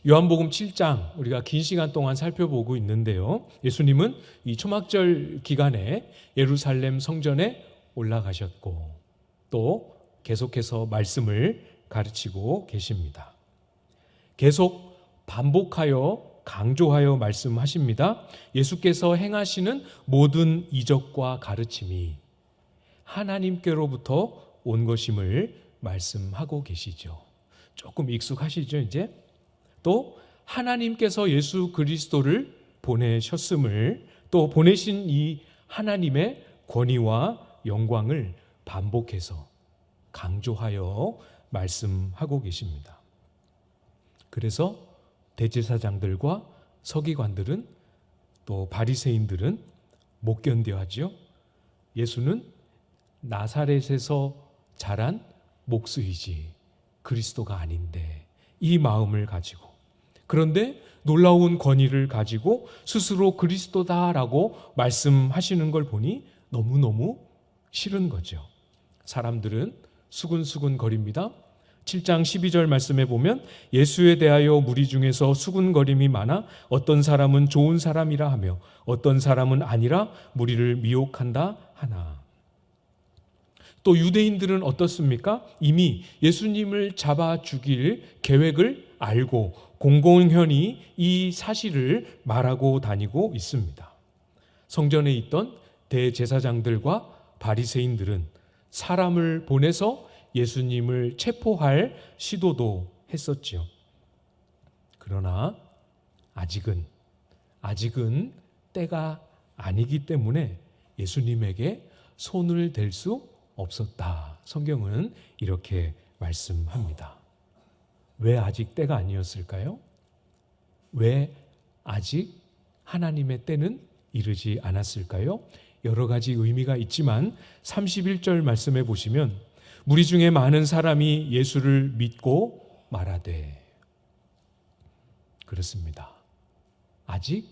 요한복음 7장 우리가 긴 시간 동안 살펴보고 있는데요. 예수님은 이 초막절 기간에 예루살렘 성전에 올라가셨고 또 계속해서 말씀을 가르치고 계십니다. 계속 반복하여 강조하여 말씀하십니다. 예수께서 행하시는 모든 이적과 가르침이 하나님께로부터 온 것임을 말씀하고 계시죠. 조금 익숙하시죠, 이제? 또 하나님께서 예수 그리스도를 보내셨음을, 또 보내신 이 하나님의 권위와 영광을 반복해서 강조하여 말씀하고 계십니다. 그래서 대제사장들과 서기관들은 또 바리새인들은 못 견뎌하죠. 예수는 나사렛에서 자란 목수이지 그리스도가 아닌데, 이 마음을 가지고, 그런데 놀라운 권위를 가지고 스스로 그리스도다라고 말씀하시는 걸 보니 너무너무 싫은 거죠. 사람들은 수근수근 거립니다. 7장 12절 말씀에 보면 예수에 대하여 무리 중에서 수군거림이 많아 어떤 사람은 좋은 사람이라 하며 어떤 사람은 아니라 무리를 미혹한다 하나. 또 유대인들은 어떻습니까? 이미 예수님을 잡아 죽일 계획을 알고 공공연히 이 사실을 말하고 다니고 있습니다. 성전에 있던 대제사장들과 바리새인들은 사람을 보내서 예수님을 체포할 시도도 했었지요. 그러나 아직은 때가 아니기 때문에 예수님에게 손을 댈 수 없었다. 성경은 이렇게 말씀합니다. 왜 아직 때가 아니었을까요? 왜 아직 하나님의 때는 이르지 않았을까요? 여러 가지 의미가 있지만 31절 말씀해 보시면 무리 중에 많은 사람이 예수를 믿고 말하되, 그렇습니다. 아직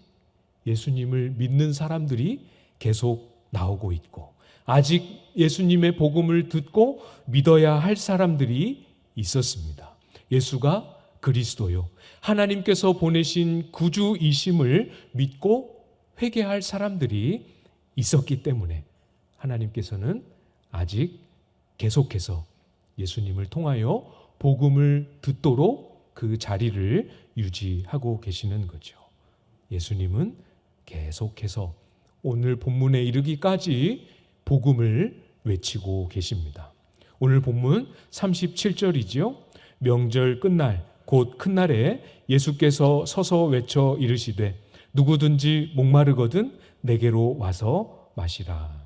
예수님을 믿는 사람들이 계속 나오고 있고, 아직 예수님의 복음을 듣고 믿어야 할 사람들이 있었습니다. 예수가 그리스도요, 하나님께서 보내신 구주이심을 믿고 회개할 사람들이 있었기 때문에 하나님께서는 아직 계속해서 예수님을 통하여 복음을 듣도록 그 자리를 유지하고 계시는 거죠. 예수님은 계속해서 오늘 본문에 이르기까지 복음을 외치고 계십니다. 오늘 본문 37절이지요. 명절 끝날 곧 큰 날에 예수께서 서서 외쳐 이르시되 누구든지 목마르거든 내게로 와서 마시라.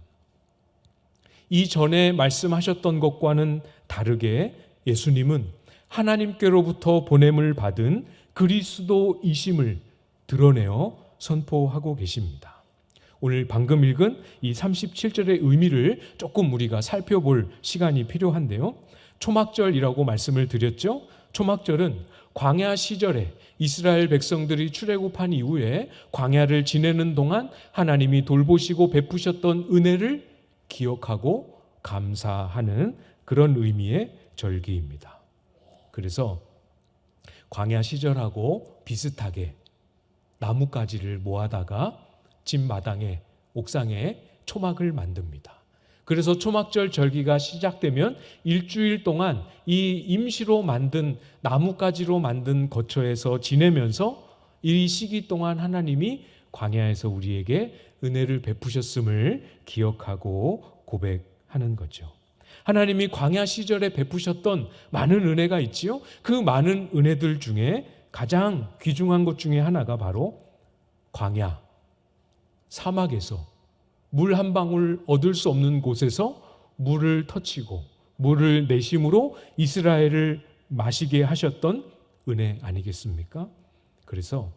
이전에 말씀하셨던 것과는 다르게 예수님은 하나님께로부터 보냄을 받은 그리스도이심을 드러내어 선포하고 계십니다. 오늘 방금 읽은 이 37절의 의미를 조금 우리가 살펴볼 시간이 필요한데요. 초막절이라고 말씀을 드렸죠. 초막절은 광야 시절에 이스라엘 백성들이 출애굽한 이후에 광야를 지내는 동안 하나님이 돌보시고 베푸셨던 은혜를 기억하고 감사하는 그런 의미의 절기입니다. 그래서 광야 시절하고 비슷하게 나뭇가지를 모아다가 집 마당에, 옥상에 초막을 만듭니다. 그래서 초막절 절기가 시작되면 일주일 동안 이 임시로 만든 나뭇가지로 만든 거처에서 지내면서 이 시기 동안 하나님이 광야에서 우리에게 은혜를 베푸셨음을 기억하고 고백하는 거죠. 하나님이 광야 시절에 베푸셨던 많은 은혜가 있지요. 그 많은 은혜들 중에 가장 귀중한 것 중에 하나가 바로 광야, 사막에서 물 한 방울 얻을 수 없는 곳에서 물을 터치고 물을 내심으로 이스라엘을 마시게 하셨던 은혜 아니겠습니까? 그래서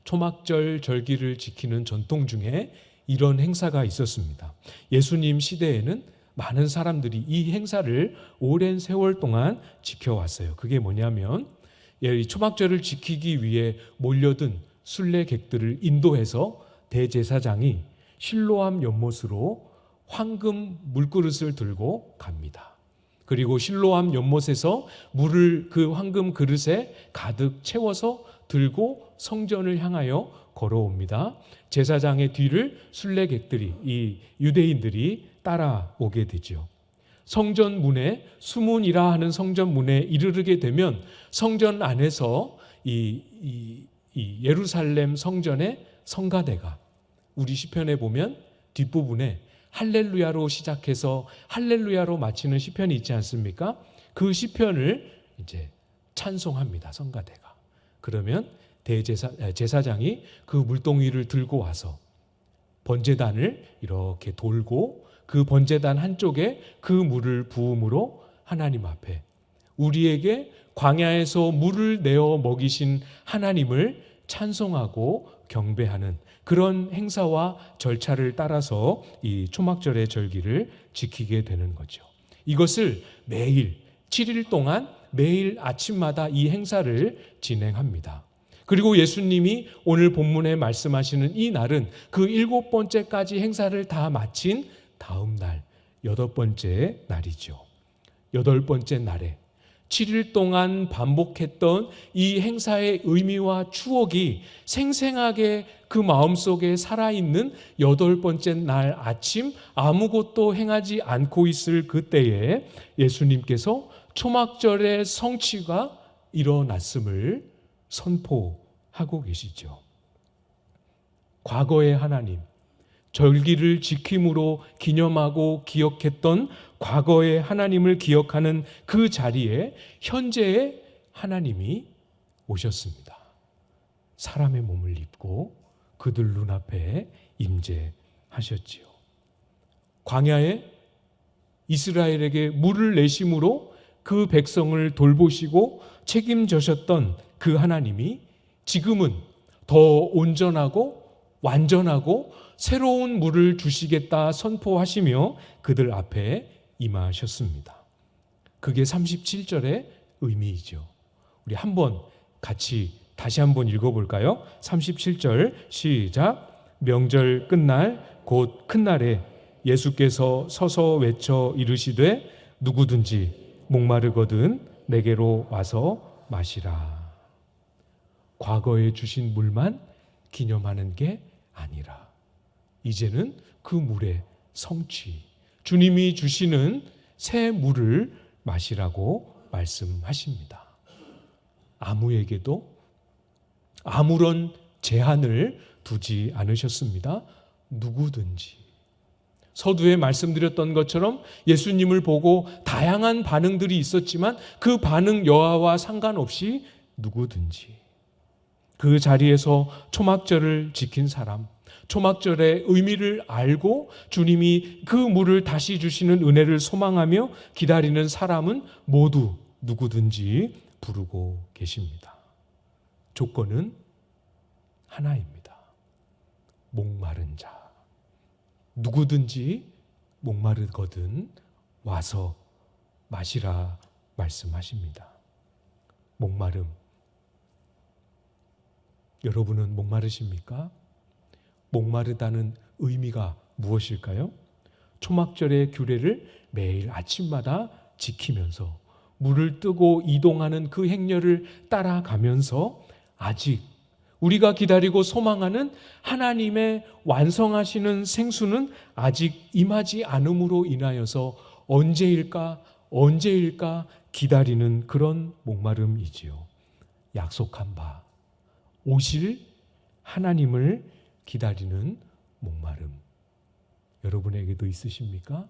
초막절 절기를 지키는 전통 중에 이런 행사가 있었습니다. 예수님 시대에는 많은 사람들이 이 행사를 오랜 세월 동안 지켜왔어요. 그게 뭐냐면 이 초막절을 지키기 위해 몰려든 순례객들을 인도해서 대제사장이 실로암 연못으로 황금 물그릇을 들고 갑니다. 그리고 실로암 연못에서 물을 그 황금 그릇에 가득 채워서 들고 성전을 향하여 걸어옵니다. 제사장의 뒤를 순례객들이, 이 유대인들이 따라오게 되죠. 성전 문에, 수문이라 하는 성전 문에 이르르게 되면 성전 안에서 이 예루살렘 성전의 성가대가, 우리 시편에 보면 뒷부분에 할렐루야로 시작해서 할렐루야로 마치는 시편이 있지 않습니까? 그 시편을 이제 찬송합니다. 성가대가. 그러면 제사장이 그 물동이를 들고 와서 번제단을 이렇게 돌고 그 번제단 한쪽에 그 물을 부음으로 하나님 앞에 우리에게 광야에서 물을 내어 먹이신 하나님을 찬송하고 경배하는 그런 행사와 절차를 따라서 이 초막절의 절기를 지키게 되는 거죠. 이것을 매일 7일 동안 매일 아침마다 이 행사를 진행합니다. 그리고 예수님이 오늘 본문에 말씀하시는 이 날은 그 7번째까지 행사를 다 마친 다음 날 8번째 날이죠. 8번째 날에 7일 동안 반복했던 이 행사의 의미와 추억이 생생하게 그 마음속에 살아있는 8번째 날 아침 아무것도 행하지 않고 있을 그때에 예수님께서 초막절의 성취가 일어났음을 선포하고 계시죠. 과거의 하나님, 절기를 지킴으로 기념하고 기억했던 과거의 하나님을 기억하는 그 자리에 현재의 하나님이 오셨습니다. 사람의 몸을 입고 그들 눈앞에 임재하셨지요. 광야에 이스라엘에게 물을 내심으로 그 백성을 돌보시고 책임져셨던 그 하나님이 지금은 더 온전하고 완전하고 새로운 물을 주시겠다 선포하시며 그들 앞에 임하셨습니다. 그게 37절의 의미이죠. 우리 한번 같이 다시 한번 읽어볼까요? 37절 시작. 명절 끝날 곧 큰 날에 예수께서 서서 외쳐 이르시되 누구든지 목마르거든 내게로 와서 마시라. 과거에 주신 물만 기념하는 게 아니라 이제는 그 물의 성취, 주님이 주시는 새 물을 마시라고 말씀하십니다. 아무에게도 아무런 제한을 두지 않으셨습니다. 누구든지. 서두에 말씀드렸던 것처럼 예수님을 보고 다양한 반응들이 있었지만 그 반응 여하와 상관없이 누구든지 그 자리에서 초막절을 지킨 사람, 초막절의 의미를 알고 주님이 그 물을 다시 주시는 은혜를 소망하며 기다리는 사람은 모두 누구든지 부르고 계십니다. 조건은 하나입니다. 목마른 자. 누구든지 목마르거든 와서 마시라 말씀하십니다. 목마름. 여러분은 목마르십니까? 목마르다는 의미가 무엇일까요? 초막절의 규례를 매일 아침마다 지키면서 물을 뜨고 이동하는 그 행렬을 따라가면서 아직 우리가 기다리고 소망하는 하나님의 완성하시는 생수는 아직 임하지 않음으로 인하여서 언제일까 기다리는 그런 목마름이지요. 약속한 바 오실 하나님을 기다리는 목마름. 여러분에게도 있으십니까?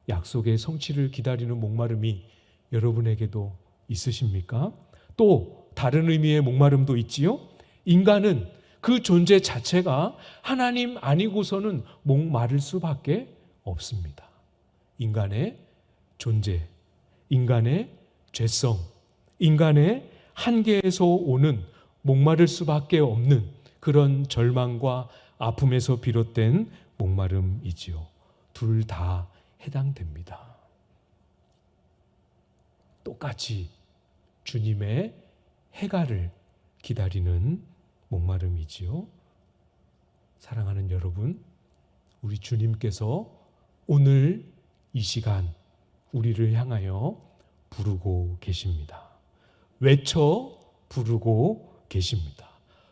약속의 성취를 기다리는 목마름이 여러분에게도 있으십니까? 또 다른 의미의 목마름도 있지요. 인간은 그 존재 자체가 하나님 아니고서는 목마를 수밖에 없습니다. 인간의 존재, 인간의 죄성, 인간의 한계에서 오는 목마를 수밖에 없는 그런 절망과 아픔에서 비롯된 목마름이지요. 둘 다 해당됩니다. 똑같이 주님의 해가를 기다리는 목마름이지요. 사랑하는 여러분, 우리 주님께서 오늘 이 시간 우리를 향하여 부르고 계십니다. 외쳐 부르고 계십니다.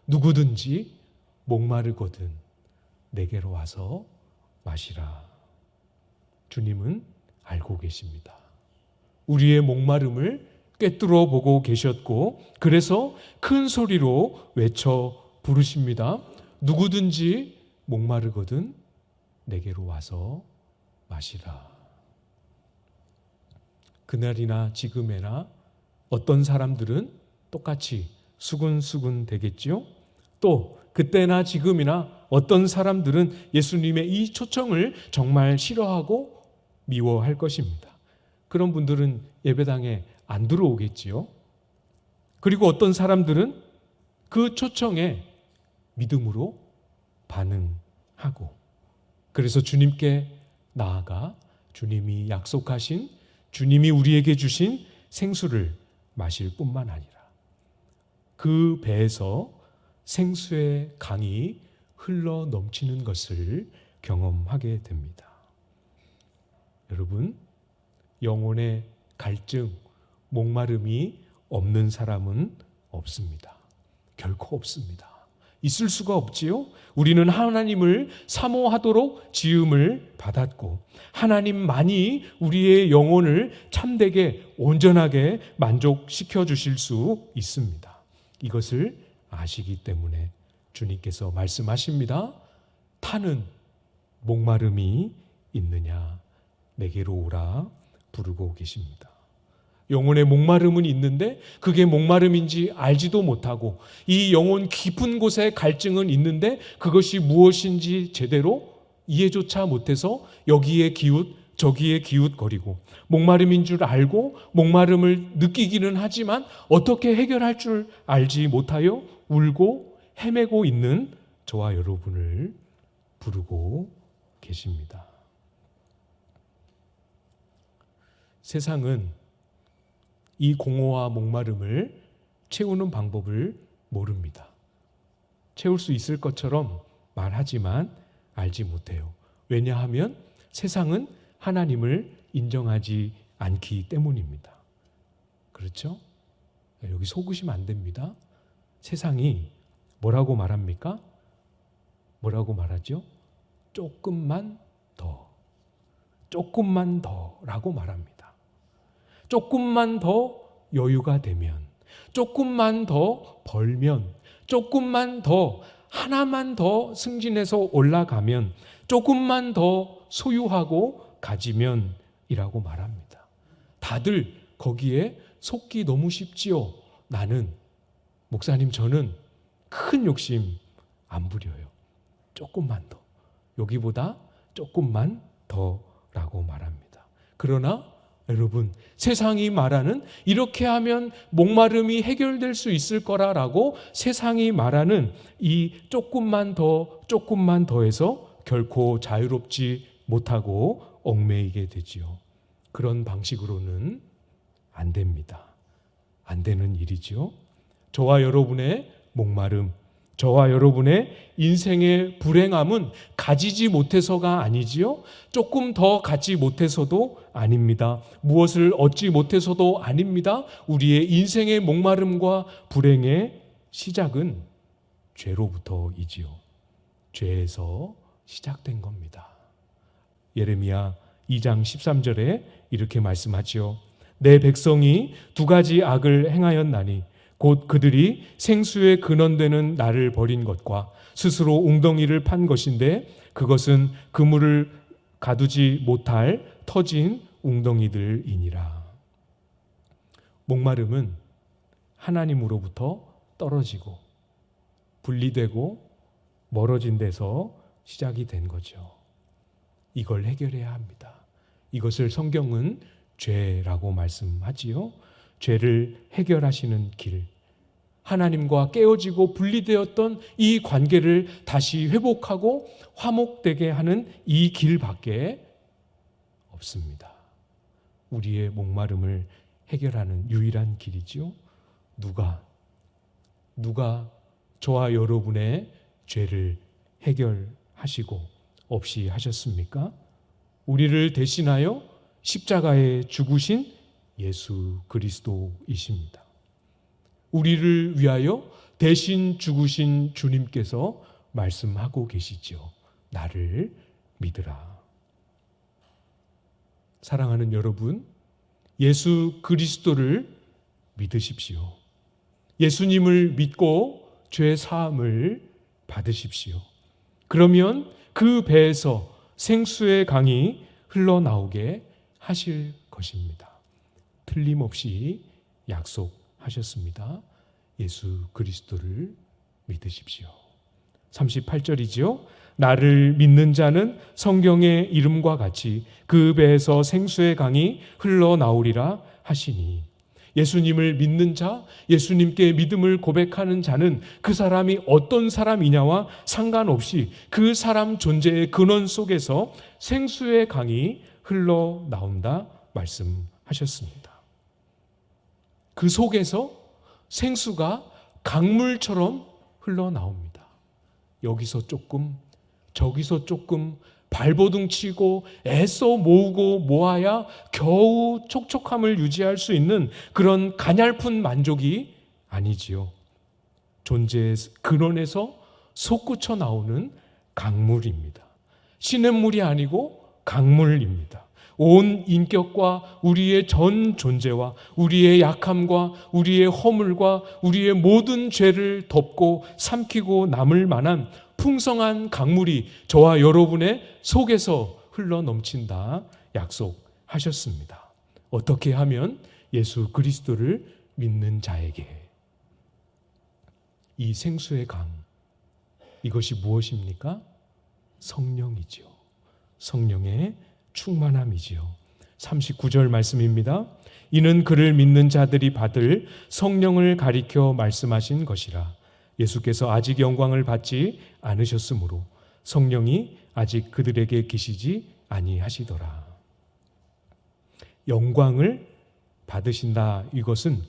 누구든지 목마르거든 내게로 와서 마시라. 주님은 알고 계십니다. 우리의 목마름을 꿰뚫어 보고 계셨고, 그래서 큰 소리로 외쳐 부르십니다. 누구든지 목마르거든 내게로 와서 마시라. 그날이나 지금에나 어떤 사람들은 똑같이 수군수군 되겠지요. 또 그때나 지금이나 어떤 사람들은 예수님의 이 초청을 정말 싫어하고 미워할 것입니다. 그런 분들은 예배당에 안 들어오겠지요. 그리고 어떤 사람들은 그 초청에 믿음으로 반응하고, 그래서 주님께 나아가 주님이 약속하신, 주님이 우리에게 주신 생수를 마실 뿐만 아니라 그 배에서 생수의 강이 흘러 넘치는 것을 경험하게 됩니다. 여러분, 영혼의 갈증, 목마름이 없는 사람은 없습니다. 결코 없습니다. 있을 수가 없지요. 우리는 하나님을 사모하도록 지음을 받았고, 하나님만이 우리의 영혼을 참되게 온전하게 만족시켜 주실 수 있습니다. 이것을 아시기 때문에 주님께서 말씀하십니다. 타는 목마름이 있느냐 내게로 오라 부르고 계십니다. 영혼의 목마름은 있는데 그게 목마름인지 알지도 못하고, 이 영혼 깊은 곳에 갈증은 있는데 그것이 무엇인지 제대로 이해조차 못해서 여기에 기웃 저기에 기웃거리고, 목마름인 줄 알고 목마름을 느끼기는 하지만 어떻게 해결할 줄 알지 못하여 울고 헤매고 있는 저와 여러분을 부르고 계십니다. 세상은 이 공허와 목마름을 채우는 방법을 모릅니다. 채울 수 있을 것처럼 말하지만 알지 못해요. 왜냐하면 세상은 하나님을 인정하지 않기 때문입니다. 그렇죠? 여기 속으시면 안 됩니다. 세상이 뭐라고 말합니까? 뭐라고 말하죠? 조금만 더, 조금만 더라고 말합니다. 조금만 더 여유가 되면, 조금만 더 벌면, 조금만 더 하나만 더 승진해서 올라가면, 조금만 더 소유하고 가지면 이라고 말합니다. 다들 거기에 속기 너무 쉽지요. 나는, 목사님 저는 큰 욕심 안 부려요. 조금만 더, 여기보다 조금만 더라고 말합니다. 그러나 여러분, 세상이 말하는, 이렇게 하면 목마름이 해결될 수 있을 거라라고 세상이 말하는 이 조금만 더, 조금만 더해서 결코 자유롭지 못하고 얽매이게 되지요. 그런 방식으로는 안 됩니다. 안 되는 일이지요. 저와 여러분의 목마름, 저와 여러분의 인생의 불행함은 가지지 못해서가 아니지요. 조금 더 갖지 못해서도 아닙니다. 무엇을 얻지 못해서도 아닙니다. 우리의 인생의 목마름과 불행의 시작은 죄로부터이지요. 죄에서 시작된 겁니다. 예레미야 2장 13절에 이렇게 말씀하지요. 내 백성이 두 가지 악을 행하였나니 곧 그들이 생수의 근원되는 나를 버린 것과 스스로 웅덩이를 판 것인데, 그것은 그물을 가두지 못할 터진 웅덩이들이니라. 목마름은 하나님으로부터 떨어지고 분리되고 멀어진 데서 시작이 된 거죠. 이걸 해결해야 합니다. 이것을 성경은 죄라고 말씀하지요. 죄를 해결하시는 길, 하나님과 깨어지고 분리되었던 이 관계를 다시 회복하고 화목되게 하는 이 길밖에 없습니다. 우리의 목마름을 해결하는 유일한 길이지요. 누가 저와 여러분의 죄를 해결하시고 없이 하셨습니까? 우리를 대신하여 십자가에 죽으신 예수 그리스도이십니다. 우리를 위하여 대신 죽으신 주님께서 말씀하고 계시죠. 나를 믿으라. 사랑하는 여러분, 예수 그리스도를 믿으십시오. 예수님을 믿고 죄 사함을 받으십시오. 그러면 그 배에서 생수의 강이 흘러나오게 하실 것입니다. 틀림없이 약속하셨습니다. 예수 그리스도를 믿으십시오. 38절이죠. 나를 믿는 자는 성경의 이름과 같이 그 배에서 생수의 강이 흘러나오리라 하시니, 예수님을 믿는 자, 예수님께 믿음을 고백하는 자는 그 사람이 어떤 사람이냐와 상관없이 그 사람 존재의 근원 속에서 생수의 강이 흘러나온다 말씀하셨습니다. 그 속에서 생수가 강물처럼 흘러나옵니다. 여기서 조금, 저기서 조금 발버둥 치고 애써 모으고 모아야 겨우 촉촉함을 유지할 수 있는 그런 가냘픈 만족이 아니지요. 존재의 근원에서 솟구쳐 나오는 강물입니다. 시냇물이 아니고 강물입니다. 온 인격과 우리의 전 존재와 우리의 약함과 우리의 허물과 우리의 모든 죄를 덮고 삼키고 남을 만한 풍성한 강물이 저와 여러분의 속에서 흘러넘친다 약속하셨습니다. 어떻게 하면? 예수 그리스도를 믿는 자에게. 이 생수의 강, 이것이 무엇입니까? 성령이죠. 성령의 충만함이지요. 39절 말씀입니다. 이는 그를 믿는 자들이 받을 성령을 가리켜 말씀하신 것이라. 예수께서 아직 영광을 받지 않으셨으므로 성령이 아직 그들에게 계시지 아니하시더라. 영광을 받으신다, 이것은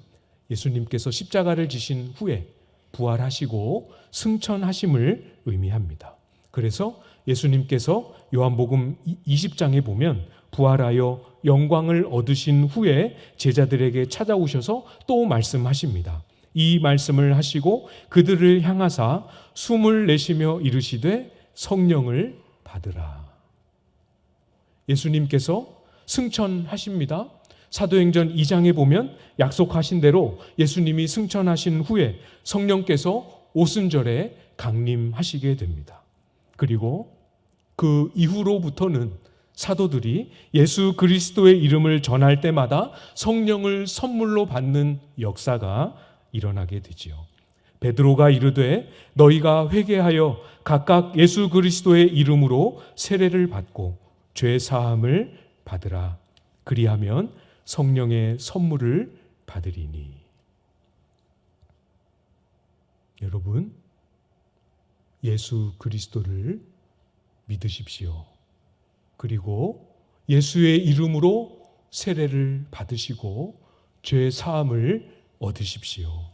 예수님께서 십자가를 지신 후에 부활하시고 승천하심을 의미합니다. 그래서 예수님께서 요한복음 20장에 보면 부활하여 영광을 얻으신 후에 제자들에게 찾아오셔서 또 말씀하십니다. 이 말씀을 하시고 그들을 향하사 숨을 내쉬며 이르시되 성령을 받으라. 예수님께서 승천하십니다. 사도행전 2장에 보면 약속하신 대로 예수님이 승천하신 후에 성령께서 오순절에 강림하시게 됩니다. 그리고 그 이후로부터는 사도들이 예수 그리스도의 이름을 전할 때마다 성령을 선물로 받는 역사가 일어나게 되지요. 베드로가 이르되 너희가 회개하여 각각 예수 그리스도의 이름으로 세례를 받고 죄 사함을 받으라. 그리하면 성령의 선물을 받으리니. 여러분, 예수 그리스도를 믿으십시오. 그리고 예수의 이름으로 세례를 받으시고 죄 사함을 얻으십시오.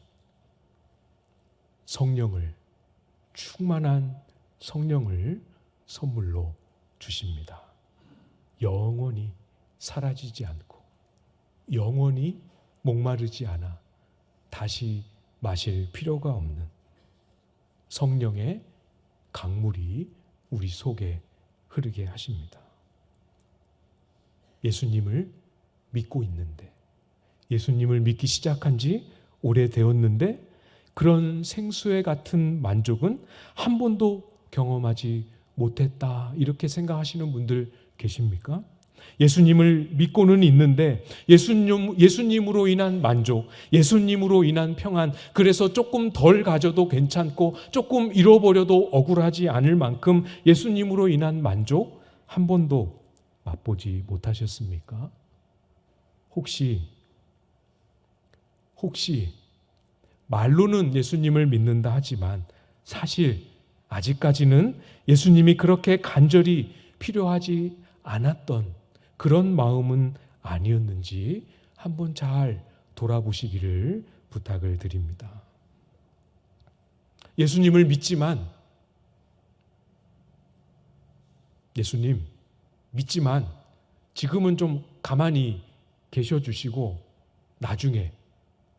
성령을, 충만한 성령을 선물로 주십니다. 영원히 사라지지 않고 영원히 목마르지 않아 다시 마실 필요가 없는 성령의 강물이 우리 속에 흐르게 하십니다. 예수님을 믿고 있는데, 예수님을 믿기 시작한 지 오래되었는데 그런 생수의 같은 만족은 한 번도 경험하지 못했다, 이렇게 생각하시는 분들 계십니까? 예수님을 믿고는 있는데 예수님으로 인한 만족, 예수님으로 인한 평안, 그래서 조금 덜 가져도 괜찮고 조금 잃어버려도 억울하지 않을 만큼 예수님으로 인한 만족 한 번도 맛보지 못하셨습니까? 혹시 말로는 예수님을 믿는다 하지만 사실 아직까지는 예수님이 그렇게 간절히 필요하지 않았던 그런 마음은 아니었는지 한번 잘 돌아보시기를 부탁을 드립니다. 예수님을 믿지만 지금은 좀 가만히 계셔 주시고 나중에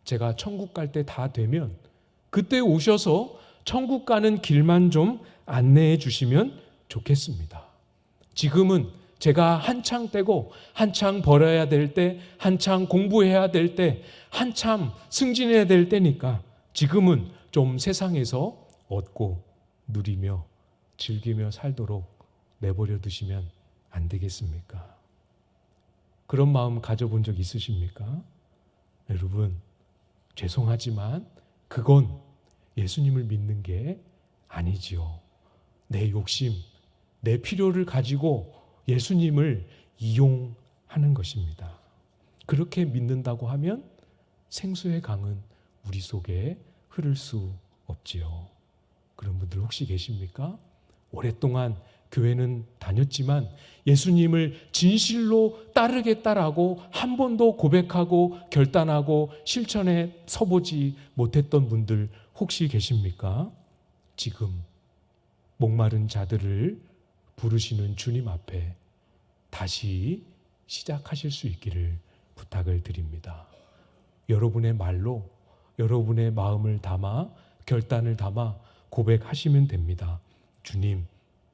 제가 천국 갈 때 다 되면 그때 오셔서 천국 가는 길만 좀 안내해 주시면 좋겠습니다. 지금은 제가 한창 때고 한창 벌어야 될 때, 한창 공부해야 될 때, 한참 승진해야 될 때니까 지금은 좀 세상에서 얻고 누리며 즐기며 살도록 내버려 두시면 안 되겠습니까? 그런 마음 가져본 적 있으십니까? 여러분, 죄송하지만 그건 예수님을 믿는 게 아니지요. 내 욕심, 내 필요를 가지고 예수님을 이용하는 것입니다. 그렇게 믿는다고 하면 생수의 강은 우리 속에 흐를 수 없지요. 그런 분들 혹시 계십니까? 오랫동안 교회는 다녔지만 예수님을 진실로 따르겠다라고 한 번도 고백하고 결단하고 실천에 서보지 못했던 분들 혹시 계십니까? 지금 목마른 자들을 부르시는 주님 앞에 다시 시작하실 수 있기를 부탁을 드립니다. 여러분의 말로 여러분의 마음을 담아 결단을 담아 고백하시면 됩니다. 주님,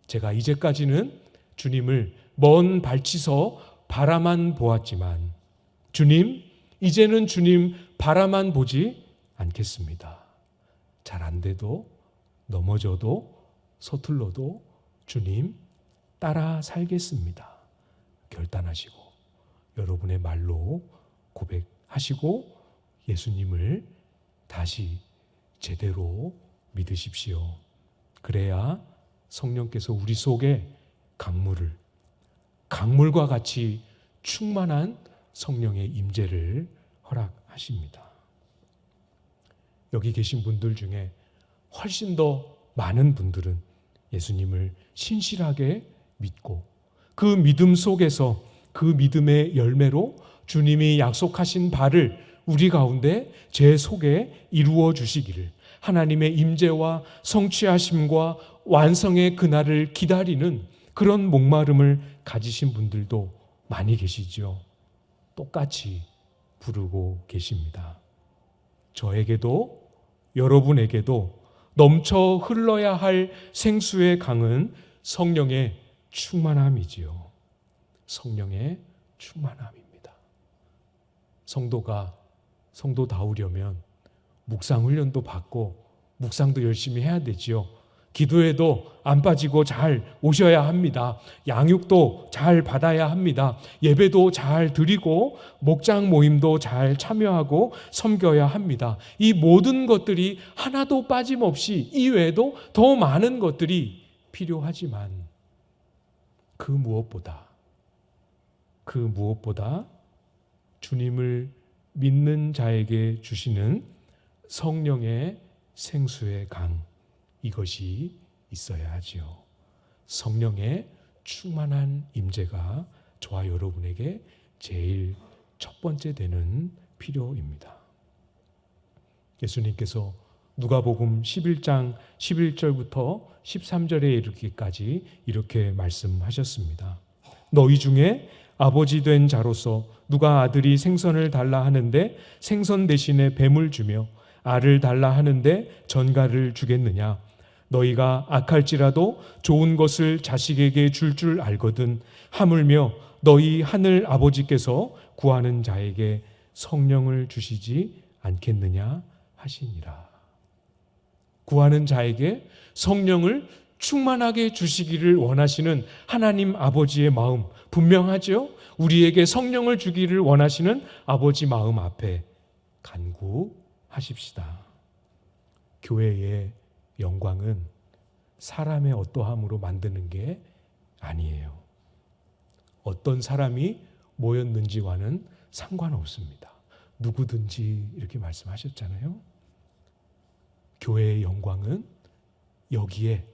제가 이제까지는 주님을 먼 발치서 바라만 보았지만 주님, 이제는 주님 바라만 보지 않겠습니다. 잘 안 돼도 넘어져도 서툴러도 주님 따라 살겠습니다. 결단하시고 여러분의 말로 고백하시고 예수님을 다시 제대로 믿으십시오. 그래야 성령께서 우리 속에 강물과 같이 충만한 성령의 임재를 허락하십니다. 여기 계신 분들 중에 훨씬 더 많은 분들은 예수님을 신실하게 믿고 그 믿음 속에서 그 믿음의 열매로 주님이 약속하신 바를 우리 가운데 제 속에 이루어 주시기를 하나님의 임재와 성취하심과 완성의 그날을 기다리는 그런 목마름을 가지신 분들도 많이 계시죠. 똑같이 부르고 계십니다. 저에게도 여러분에게도 넘쳐 흘러야 할 생수의 강은 성령의 충만함이지요. 성령의 충만함입니다. 성도다우려면 묵상 훈련도 받고 묵상도 열심히 해야 되지요. 기도에도 안 빠지고 잘 오셔야 합니다. 양육도 잘 받아야 합니다. 예배도 잘 드리고 목장 모임도 잘 참여하고 섬겨야 합니다. 이 모든 것들이 하나도 빠짐없이 이외에도 더 많은 것들이 필요하지만 그 무엇보다 주님을 믿는 자에게 주시는 성령의 생수의 강, 이것이 있어야 하지요. 성령의 충만한 임재가 저와 여러분에게 제일 첫 번째 되는 필요입니다. 예수님께서 누가복음 11장 11절부터 13절에 이르기까지 이렇게 말씀하셨습니다. 너희 중에 아버지 된 자로서 누가 아들이 생선을 달라 하는데 생선 대신에 뱀을 주며 알을 달라 하는데 전갈을 주겠느냐? 너희가 악할지라도 좋은 것을 자식에게 줄 알거든 하물며 너희 하늘 아버지께서 구하는 자에게 성령을 주시지 않겠느냐 하시니라. 구하는 자에게 성령을 충만하게 주시기를 원하시는 하나님 아버지의 마음 분명하죠? 우리에게 성령을 주기를 원하시는 아버지 마음 앞에 간구하십시다. 교회의 영광은 사람의 어떠함으로 만드는 게 아니에요. 어떤 사람이 모였는지와는 상관없습니다. 누구든지 이렇게 말씀하셨잖아요. 교회의 영광은 여기에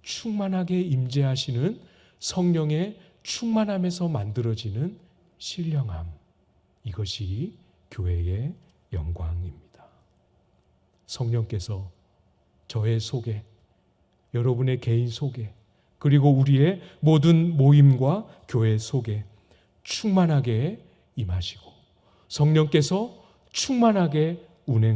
충만하게 임재하시는 성령의 충만함에서 만들어지는 신령함, 이것이 교회의 영광입니다. 성령께서 저의 속에, 여러분의 개인 속에, 그리고 우리의 모든 모임과 교회 속에 충만하게 임하시고 성령께서 충만하게 운행